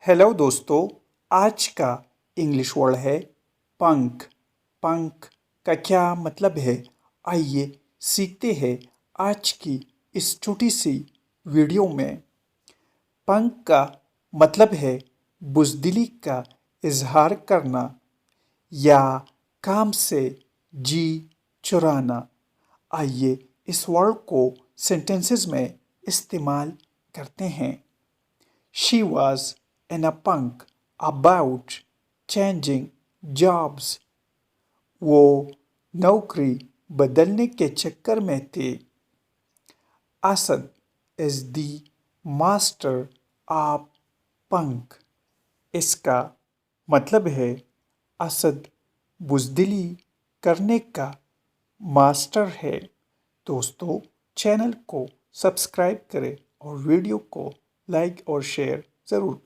Hello दोस्तों। आज का इंग्लिश वर्ड है पंख। पंख का क्या मतलब है, आइए सीखते हैं आज की इस छोटी सी वीडियो में। पंख का मतलब है बुज़दिली का इजहार करना या काम से जी चुराना। आइए इस वर्ड को सेंटेंसेस में इस्तेमाल करते हैं। She was in a punk about changing jobs. वो नौकरी बदलने के चक्कर में थे। Asad is the master of punk. इसका मतलब है असद बुज़दिली करने का मास्टर है। दोस्तों, चैनल को सब्सक्राइब करें और वीडियो को लाइक और शेयर ज़रूर करें।